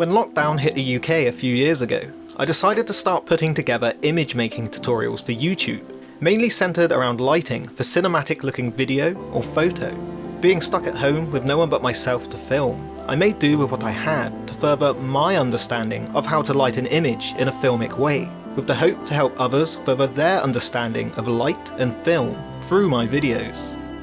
When lockdown hit the UK a few years ago, I decided to start putting together image making tutorials for YouTube, mainly centered around lighting for cinematic looking video or photo. Being stuck at home with no one but myself to film, I made do with what I had to further my understanding of how to light an image in a filmic way, with the hope to help others further their understanding of light and film through my videos.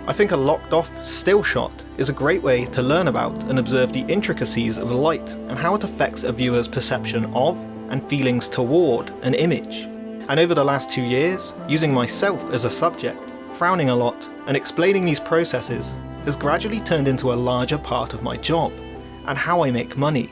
I think a locked off still shot is a great way to learn about and observe the intricacies of light and how it affects a viewer's perception of and feelings toward an image. And over the last 2 years, using myself as a subject, frowning a lot, and explaining these processes has gradually turned into a larger part of my job and how I make money.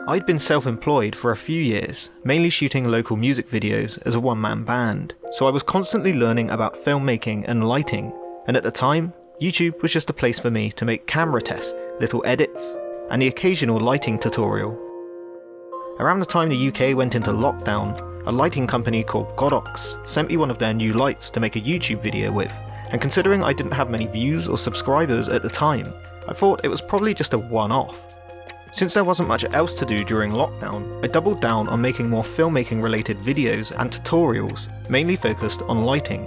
I'd been self-employed for a few years, mainly shooting local music videos as a one-man band, so I was constantly learning about filmmaking and lighting, and at the time, YouTube was just a place for me to make camera tests, little edits, and the occasional lighting tutorial. Around the time the UK went into lockdown, a lighting company called Godox sent me one of their new lights to make a YouTube video with, and considering I didn't have many views or subscribers at the time, I thought it was probably just a one-off. Since there wasn't much else to do during lockdown, I doubled down on making more filmmaking related videos and tutorials, mainly focused on lighting.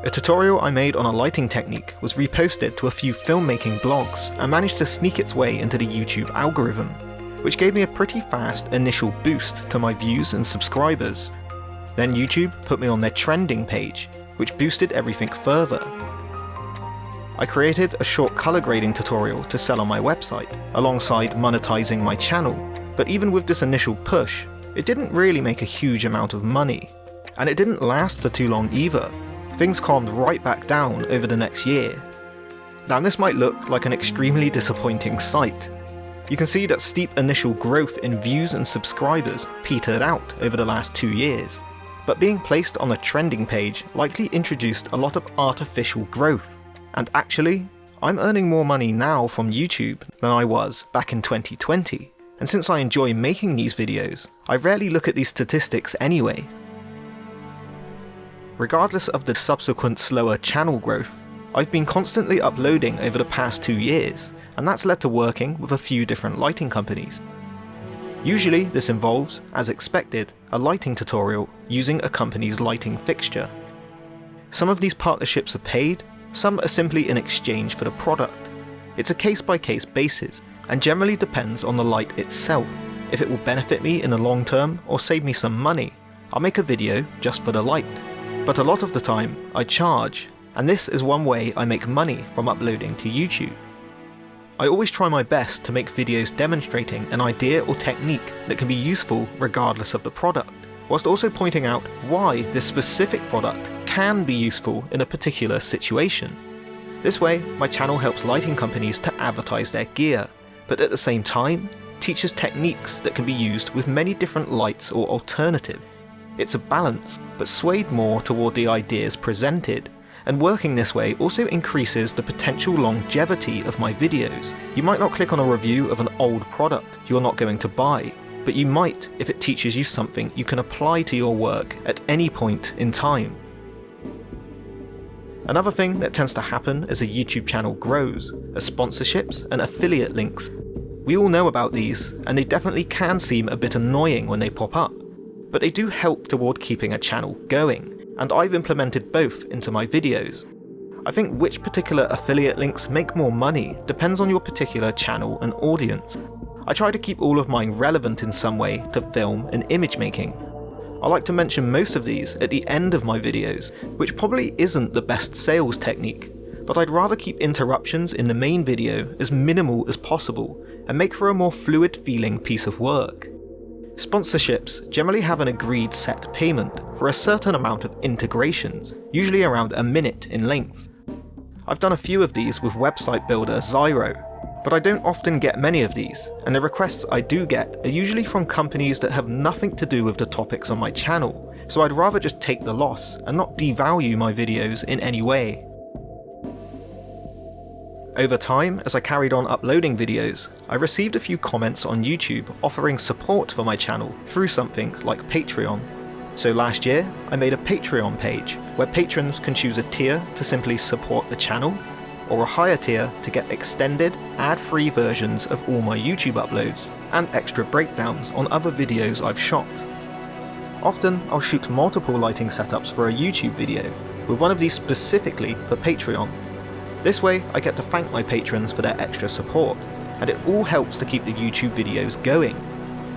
A tutorial I made on a lighting technique was reposted to a few filmmaking blogs and managed to sneak its way into the YouTube algorithm, which gave me a pretty fast initial boost to my views and subscribers. Then YouTube put me on their trending page, which boosted everything further. I created a short color grading tutorial to sell on my website, alongside monetizing my channel, but even with this initial push, it didn't really make a huge amount of money. And it didn't last for too long either. Things calmed right back down over the next year. Now this might look like an extremely disappointing sight. You can see that steep initial growth in views and subscribers petered out over the last 2 years, but being placed on a trending page likely introduced a lot of artificial growth. And actually, I'm earning more money now from YouTube than I was back in 2020, and since I enjoy making these videos, I rarely look at these statistics anyway. Regardless of the subsequent slower channel growth, I've been constantly uploading over the past 2 years, and that's led to working with a few different lighting companies. Usually this involves, as expected, a lighting tutorial using a company's lighting fixture. Some of these partnerships are paid, some are simply in exchange for the product. It's a case-by-case basis, and generally depends on the light itself. If it will benefit me in the long term or save me some money, I'll make a video just for the light. But a lot of the time, I charge, and this is one way I make money from uploading to YouTube. I always try my best to make videos demonstrating an idea or technique that can be useful regardless of the product, whilst also pointing out why this specific product can be useful in a particular situation. This way, my channel helps lighting companies to advertise their gear, but at the same time, teaches techniques that can be used with many different lights or alternatives. It's a balance, but swayed more toward the ideas presented, and working this way also increases the potential longevity of my videos. You might not click on a review of an old product you're not going to buy, but you might if it teaches you something you can apply to your work at any point in time. Another thing that tends to happen as a YouTube channel grows are sponsorships and affiliate links. We all know about these, and they definitely can seem a bit annoying when they pop up, but they do help toward keeping a channel going, and I've implemented both into my videos. I think which particular affiliate links make more money depends on your particular channel and audience. I try to keep all of mine relevant in some way to film and image making. I like to mention most of these at the end of my videos, which probably isn't the best sales technique, but I'd rather keep interruptions in the main video as minimal as possible and make for a more fluid feeling piece of work. Sponsorships generally have an agreed set payment for a certain amount of integrations, usually around a minute in length. I've done a few of these with website builder Zyro, but I don't often get many of these, and the requests I do get are usually from companies that have nothing to do with the topics on my channel, so I'd rather just take the loss and not devalue my videos in any way. Over time, as I carried on uploading videos, I received a few comments on YouTube offering support for my channel through something like Patreon. So last year, I made a Patreon page where patrons can choose a tier to simply support the channel, or a higher tier to get extended, ad-free versions of all my YouTube uploads, and extra breakdowns on other videos I've shot. Often, I'll shoot multiple lighting setups for a YouTube video, with one of these specifically for Patreon. This way, I get to thank my patrons for their extra support, and it all helps to keep the YouTube videos going.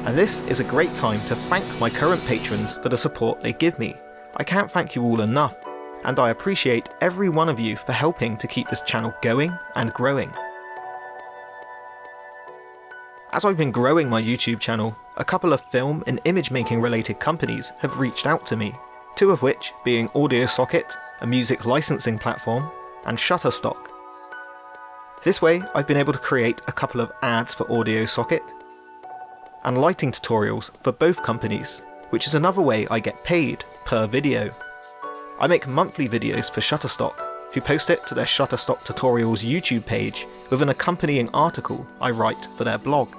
And this is a great time to thank my current patrons for the support they give me. I can't thank you all enough, and I appreciate every one of you for helping to keep this channel going and growing. As I've been growing my YouTube channel, a couple of film and image making related companies have reached out to me, two of which being AudioSocket, a music licensing platform, and Shutterstock. This way, I've been able to create a couple of ads for AudioSocket and lighting tutorials for both companies, which is another way I get paid per video. I make monthly videos for Shutterstock, who post it to their Shutterstock Tutorials YouTube page with an accompanying article I write for their blog.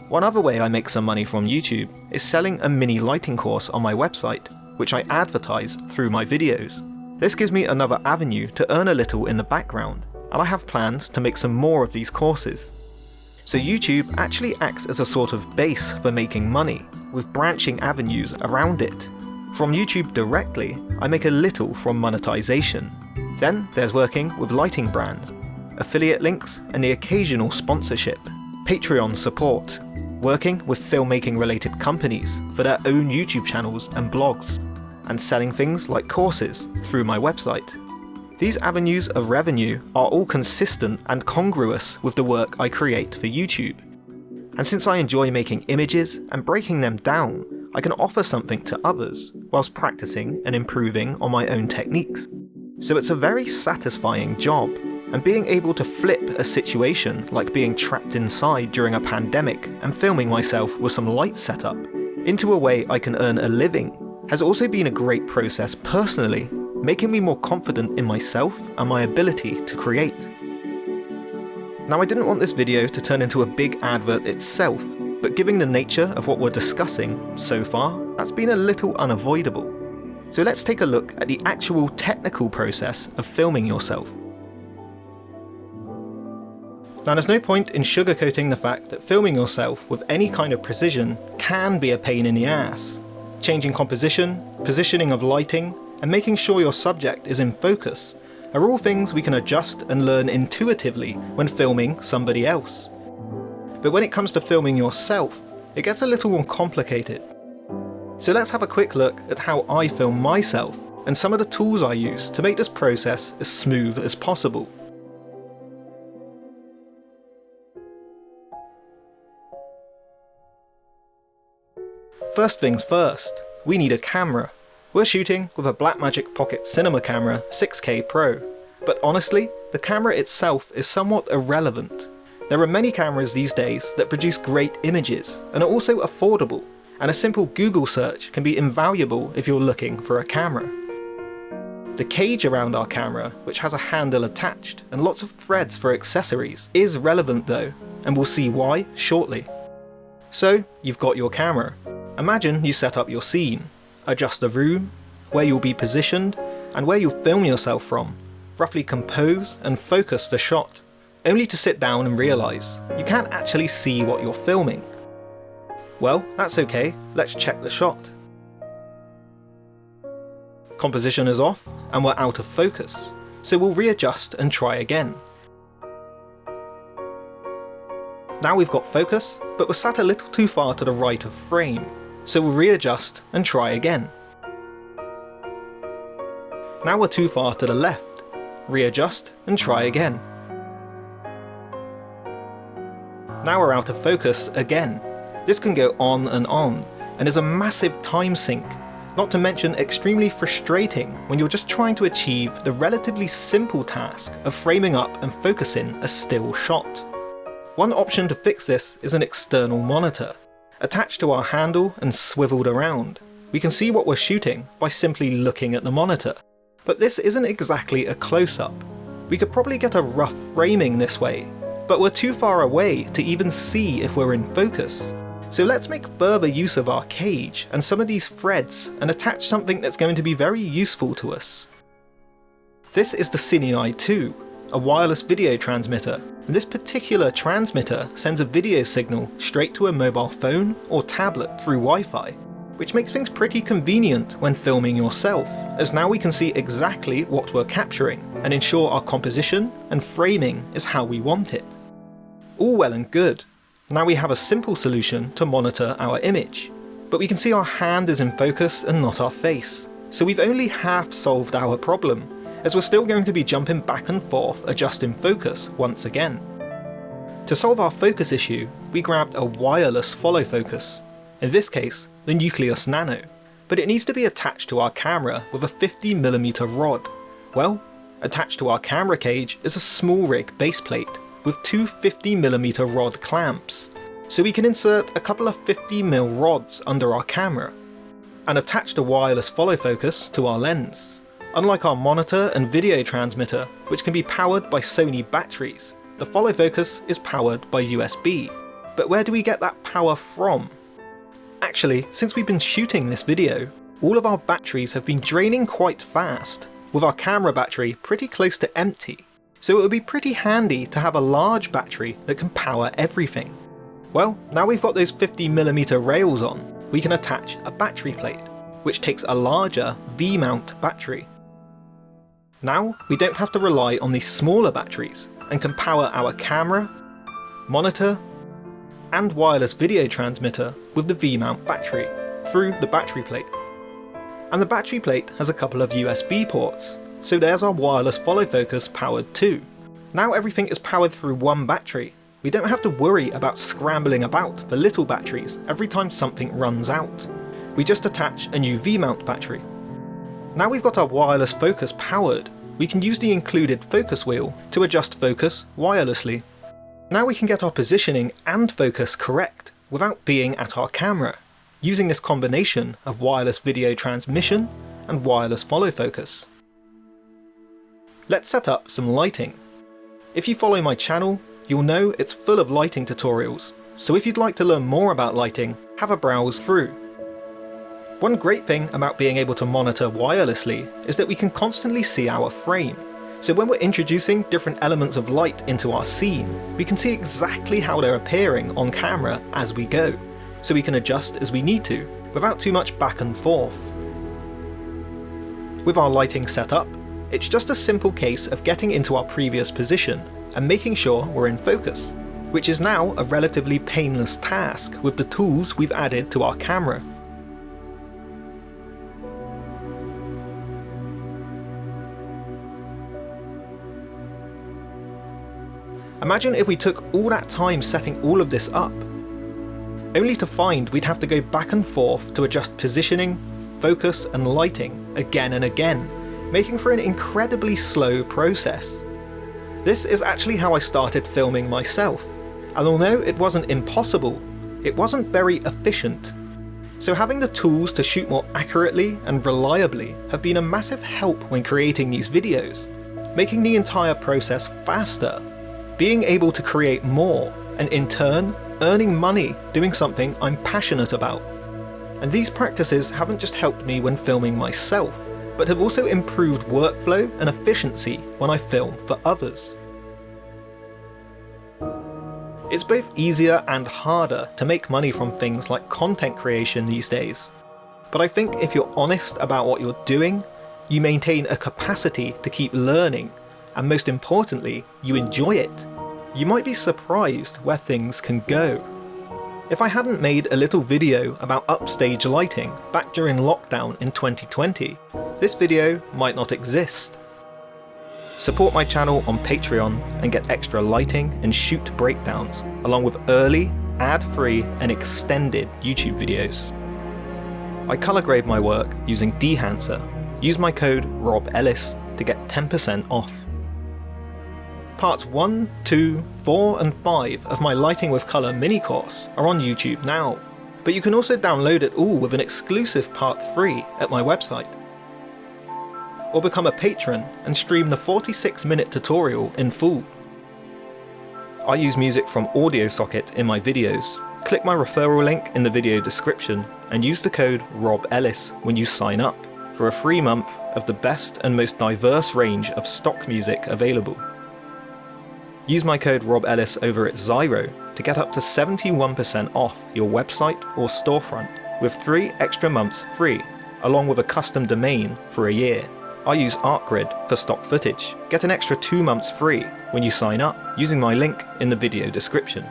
One other way I make some money from YouTube is selling a mini lighting course on my website, which I advertise through my videos. This gives me another avenue to earn a little in the background, and I have plans to make some more of these courses. So YouTube actually acts as a sort of base for making money, with branching avenues around it. From YouTube directly, I make a little from monetization. Then there's working with lighting brands, affiliate links, and the occasional sponsorship, Patreon support, working with filmmaking-related companies for their own YouTube channels and blogs, and selling things like courses through my website. These avenues of revenue are all consistent and congruous with the work I create for YouTube. And since I enjoy making images and breaking them down, I can offer something to others whilst practicing and improving on my own techniques. So it's a very satisfying job, and being able to flip a situation like being trapped inside during a pandemic and filming myself with some light setup into a way I can earn a living has also been a great process personally, making me more confident in myself and my ability to create. Now, I didn't want this video to turn into a big advert itself, but given the nature of what we're discussing so far, that's been a little unavoidable. So let's take a look at the actual technical process of filming yourself. Now, there's no point in sugarcoating the fact that filming yourself with any kind of precision can be a pain in the ass. Changing composition, positioning of lighting, and making sure your subject is in focus are all things we can adjust and learn intuitively when filming somebody else. But when it comes to filming yourself, it gets a little more complicated. So let's have a quick look at how I film myself and some of the tools I use to make this process as smooth as possible. First things first, we need a camera. We're shooting with a Blackmagic Pocket Cinema camera 6K Pro, but honestly, the camera itself is somewhat irrelevant. There are many cameras these days that produce great images and are also affordable, and a simple Google search can be invaluable if you're looking for a camera. The cage around our camera, which has a handle attached and lots of threads for accessories, is relevant though, and we'll see why shortly. So, you've got your camera. Imagine you set up your scene, adjust the room, where you'll be positioned, and where you'll film yourself from, roughly compose and focus the shot, only to sit down and realise you can't actually see what you're filming. Well, that's okay, let's check the shot. Composition is off, and we're out of focus, so we'll readjust and try again. Now we've got focus, but we're sat a little too far to the right of frame, so we'll readjust and try again. Now we're too far to the left, readjust and try again. Now we're out of focus again. This can go on, and is a massive time sink, not to mention extremely frustrating when you're just trying to achieve the relatively simple task of framing up and focusing a still shot. One option to fix this is an external monitor. Attached to our handle and swiveled around, we can see what we're shooting by simply looking at the monitor. But this isn't exactly a close-up. We could probably get a rough framing this way, but we're too far away to even see if we're in focus. So let's make further use of our cage and some of these threads and attach something that's going to be very useful to us. This is the Cine i2, a wireless video transmitter, and this particular transmitter sends a video signal straight to a mobile phone or tablet through Wi-Fi, which makes things pretty convenient when filming yourself, as now we can see exactly what we're capturing and ensure our composition and framing is how we want it. All well and good. Now we have a simple solution to monitor our image, but we can see our hand is in focus and not our face, so we've only half solved our problem, as we're still going to be jumping back and forth adjusting focus once again. To solve our focus issue, we grabbed a wireless follow focus, in this case the Nucleus Nano, but it needs to be attached to our camera with a 50mm rod. Well, attached to our camera cage is a small rig base plate with two 50mm rod clamps, so we can insert a couple of 50mm rods under our camera, and attach the wireless follow focus to our lens. Unlike our monitor and video transmitter, which can be powered by Sony batteries, the follow focus is powered by USB. But where do we get that power from? Actually, since we've been shooting this video, all of our batteries have been draining quite fast, with our camera battery pretty close to empty, so it would be pretty handy to have a large battery that can power everything. Well, now we've got those 50mm rails on, we can attach a battery plate, which takes a larger V-mount battery. Now we don't have to rely on these smaller batteries and can power our camera, monitor, and wireless video transmitter with the V-mount battery through the battery plate. And the battery plate has a couple of USB ports, so there's our wireless follow focus powered too. Now everything is powered through one battery. We don't have to worry about scrambling about for little batteries every time something runs out. We just attach a new V-mount battery. Now we've got our wireless focus powered, we can use the included focus wheel to adjust focus wirelessly. Now we can get our positioning and focus correct without being at our camera, using this combination of wireless video transmission and wireless follow focus. Let's set up some lighting. If you follow my channel, you'll know it's full of lighting tutorials, so if you'd like to learn more about lighting, have a browse through. One great thing about being able to monitor wirelessly is that we can constantly see our frame. So when we're introducing different elements of light into our scene, we can see exactly how they're appearing on camera as we go, so we can adjust as we need to, without too much back and forth. With our lighting set up, it's just a simple case of getting into our previous position and making sure we're in focus, which is now a relatively painless task with the tools we've added to our camera. Imagine if we took all that time setting all of this up, only to find we'd have to go back and forth to adjust positioning, focus and lighting again and again, making for an incredibly slow process. This is actually how I started filming myself, and although it wasn't impossible, it wasn't very efficient. So having the tools to shoot more accurately and reliably have been a massive help when creating these videos, making the entire process faster, being able to create more, and in turn, earning money doing something I'm passionate about. And these practices haven't just helped me when filming myself, but have also improved workflow and efficiency when I film for others. It's both easier and harder to make money from things like content creation these days, but I think if you're honest about what you're doing, you maintain a capacity to keep learning, and most importantly, you enjoy it, you might be surprised where things can go. If I hadn't made a little video about upstage lighting back during lockdown in 2020, this video might not exist. Support my channel on Patreon and get extra lighting and shoot breakdowns, along with early, ad-free and extended YouTube videos. I colour grade my work using Dehancer. Use my code ROBELLIS to get 10% off. Parts 1, 2, 4 and 5 of my Lighting with Colour mini course are on YouTube now, but you can also download it all with an exclusive Part 3 at my website. Or become a patron and stream the 46-minute tutorial in full. I use music from AudioSocket in my videos. Click my referral link in the video description and use the code ROBELLIS when you sign up for a free month of the best and most diverse range of stock music available. Use my code RobEllis over at Zyro to get up to 71% off your website or storefront, with 3 extra months free, along with a custom domain for a year. I use ArtGrid for stock footage. Get an extra 2 months free when you sign up using my link in the video description.